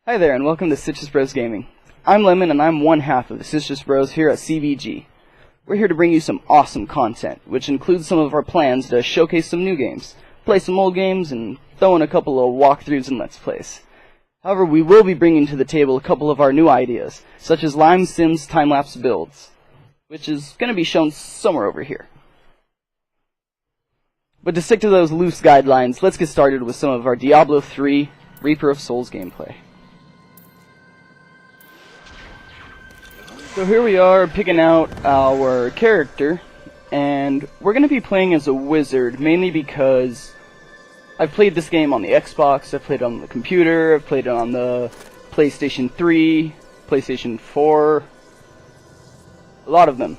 Hi there, and welcome to Citrus Bros Gaming. I'm Lemon, and I'm one half of the Citrus Bros here at CBG. We're here to bring you some awesome content, which includes some of our plans to showcase some new games, play some old games, and throw in a couple of walkthroughs and Let's Plays. However, we will be bringing to the table a couple of our new ideas, such as Lime Sim's time-lapse builds, which is going to be shown somewhere over here. But to stick to those loose guidelines, let's get started with some of our Diablo 3 Reaper of Souls gameplay. So here we are picking out our character, and we're going to be playing as a wizard, mainly because I've played this game on the Xbox, I've played it on the computer, I've played it on the PlayStation 3, PlayStation 4, a lot of them.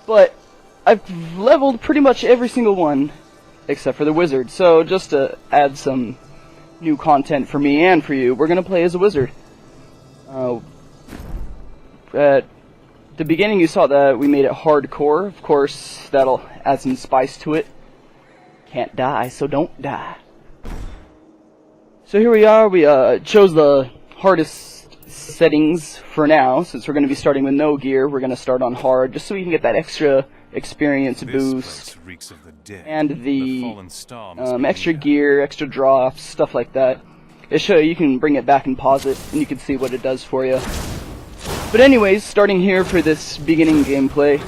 But I've leveled pretty much every single one except for the wizard, so just to add some new content for me and for you, we're going to play as a wizard. At the beginning you saw that we made it hardcore. Of course, that'll add some spice to it. Can't die, so don't die. So here we are, we chose the hardest settings for now. Since we're going to be starting with no gear, we're going to start on hard, just so we can get that extra experience boost, and the extra gear, extra drops, stuff like that. You can bring it back and pause it, and you can see what it does for you. But anyways, starting here for this beginning gameplay,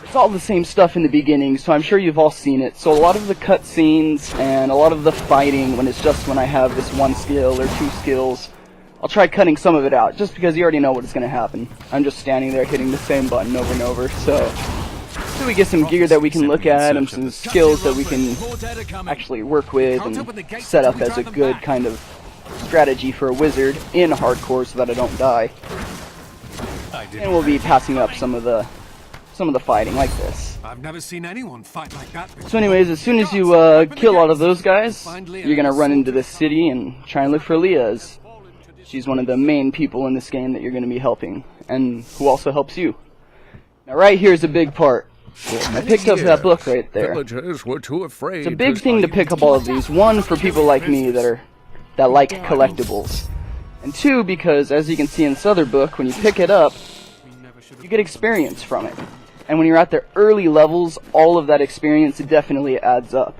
it's all the same stuff in the beginning, so I'm sure you've all seen it. So a lot of the cutscenes and a lot of the fighting, when I have this one skill or two skills, I'll try cutting some of it out, just because you already know what's going to happen. I'm just standing there hitting the same button over and over, so we get some gear that we can look at, and some skills that we can actually work with, and set up as a good kind of strategy for a wizard in hardcore so that I don't die. And we'll be passing up some of the fighting like this. I've never seen anyone fight like that before. So anyways, as soon as you kill all of those guys, you're gonna run into this city and try and look for Leah, as she's one of the main people in this game that you're gonna be helping, and who also helps you. Now right here is a big part. I picked up that book right there. It's a big thing to pick up all of these. One, for people like me that like collectibles. And two, because as you can see in this other book, when you pick it up, you get experience from it. And when you're at the early levels, all of that experience definitely adds up.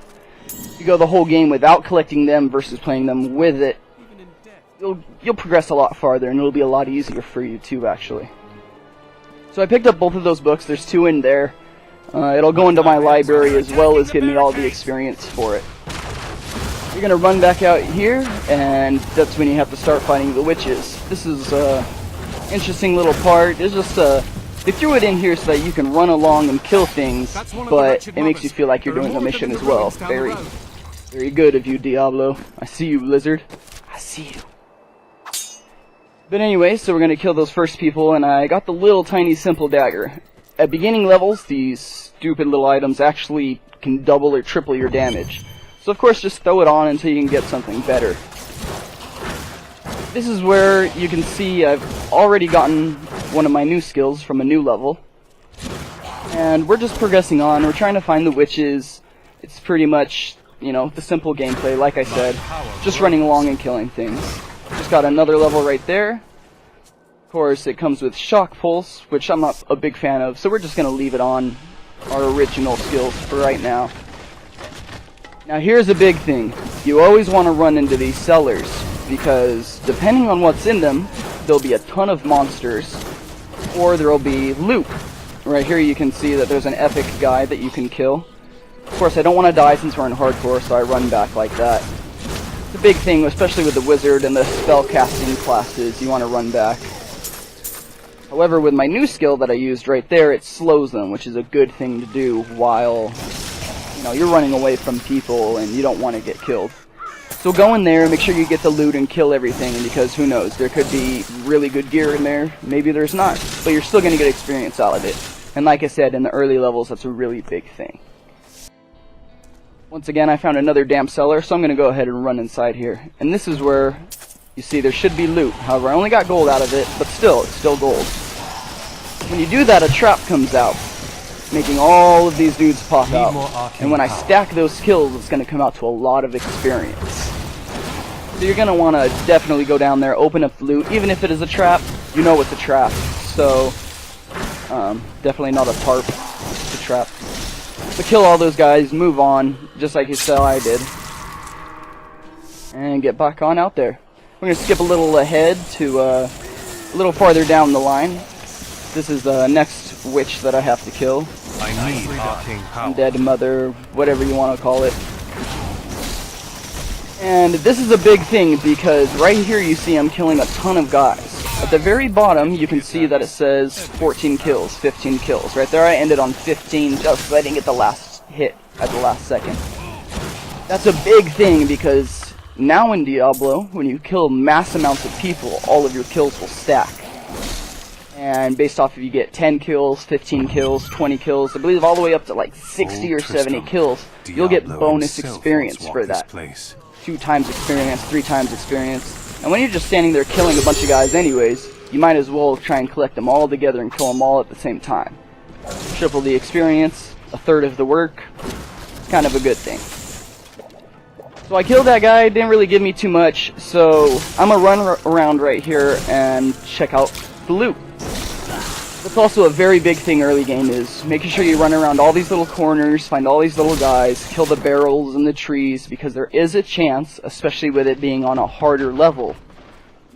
If you go the whole game without collecting them versus playing them with it, you'll progress a lot farther, and it'll be a lot easier for you too, actually. So I picked up both of those books. There's two in there. It'll go into my library as well as give me all the experience for it. You're gonna run back out here, and that's when you have to start fighting the witches. This is an interesting little part. It's just they threw it in here so that you can run along and kill things, but it makes you feel like you're doing a mission as well. Very, very good of you, Diablo. I see you, lizard. I see you. But anyway, so we're gonna kill those first people, and I got the little tiny simple dagger. At beginning levels, these stupid little items actually can double or triple your damage. So of course, just throw it on until you can get something better. This is where you can see I've already gotten one of my new skills from a new level. And we're just progressing on. We're trying to find the witches. It's pretty much, you know, the simple gameplay, like I said. Just running along and killing things. Just got another level right there. Of course, it comes with Shock Pulse, which I'm not a big fan of, so we're just going to leave it on our original skills for right now. Now here's a big thing. You always want to run into these cellars, because depending on what's in them, there'll be a ton of monsters, or there'll be loot. Right here you can see that there's an epic guy that you can kill. Of course, I don't want to die since we're in hardcore, so I run back like that. It's a big thing, especially with the wizard and the spellcasting classes, you want to run back. However, with my new skill that I used right there, it slows them, which is a good thing to do while you're running away from people and you don't want to get killed. So go in there, make sure you get the loot and kill everything, because who knows, there could be really good gear in there, maybe there's not, but you're still going to get experience out of it. And like I said, in the early levels, that's a really big thing. Once again, I found another damn cellar, so I'm going to go ahead and run inside here. And this is where you see there should be loot. However, I only got gold out of it, but still, it's still gold. When you do that, a trap comes out, making all of these dudes pop out. And when I stack those kills, it's going to come out to a lot of experience. So you're going to want to definitely go down there, open up the loot. Even if it is a trap, you know it's a trap. So, definitely not a tarp, it's a trap. So kill all those guys, move on, just like you saw I did. And get back on out there. We're going to skip a little ahead to a little farther down the line. This is the next witch that I have to kill. I need arcane power. Dead mother, whatever you want to call it. And this is a big thing because right here you see I'm killing a ton of guys. At the very bottom you can see that it says 14 kills, 15 kills. Right there I ended on 15 just so I didn't get the last hit at the last second. That's a big thing because now in Diablo, when you kill mass amounts of people, all of your kills will stack. And based off if you get 10 kills, 15 kills, 20 kills, I believe all the way up to like 60 or 70 kills, you'll get bonus experience for that. 2 times experience, 3 times experience. And when you're just standing there killing a bunch of guys anyways, you might as well try and collect them all together and kill them all at the same time. Triple the experience, a third of the work. It's kind of a good thing. So I killed that guy, didn't really give me too much, so I'm gonna run around right here and check out the loot. That's also a very big thing early game, is making sure you run around all these little corners, find all these little guys, kill the barrels and the trees, because there is a chance, especially with it being on a harder level,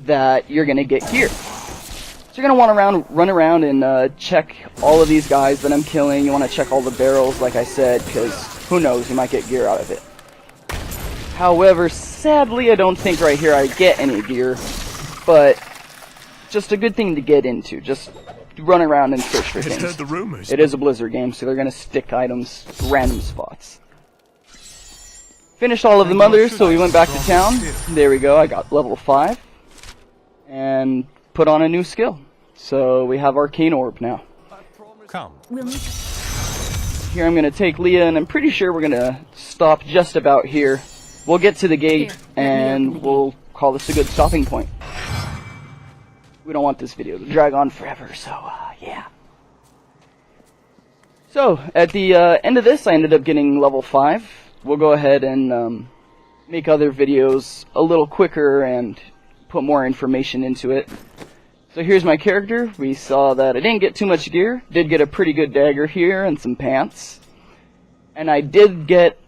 that you're going to get gear. So you're going to want to run around and check all of these guys that I'm killing. You want to check all the barrels, like I said, because who knows, you might get gear out of it. However, sadly, I don't think right here I get any gear, but just a good thing to get into. Just run around and search for things. Heard the rumors. It is a Blizzard game, so they're going to stick items to random spots. Finished all of the mothers, so we went back to town. There we go, I got level 5. And put on a new skill. So we have Arcane Orb now. Come. Here I'm going to take Leah, and I'm pretty sure we're going to stop just about here. We'll get to the gate, and we'll call this a good stopping point. We don't want this video to drag on forever, so, yeah. So, at the end of this, I ended up getting level 5. We'll go ahead and make other videos a little quicker and put more information into it. So here's my character. We saw that I didn't get too much gear. Did get a pretty good dagger here and some pants. And I did get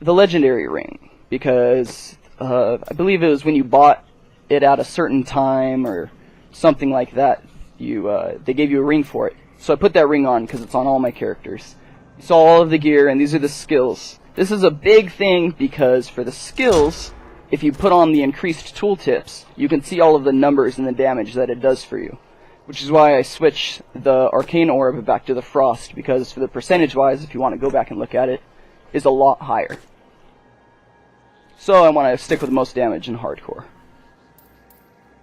the legendary ring, because I believe it was when you bought it at a certain time, or something like that, they gave you a ring for it. So I put that ring on because it's on all my characters. You saw all of the gear, and these are the skills. This is a big thing because for the skills, if you put on the increased tooltips, you can see all of the numbers and the damage that it does for you. Which is why I switched the Arcane Orb back to the Frost, because for the percentage-wise, if you want to go back and look at it, is a lot higher. So I want to stick with most damage in hardcore.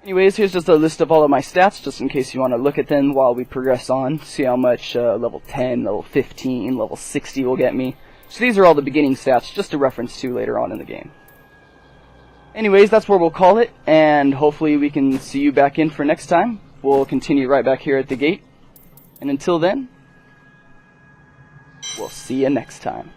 Anyways, here's just a list of all of my stats, just in case you want to look at them while we progress on. See how much level 10, level 15, level 60 will get me. So these are all the beginning stats, just to reference to later on in the game. Anyways, that's where we'll call it, and hopefully we can see you back in for next time. We'll continue right back here at the gate. And until then, we'll see you next time.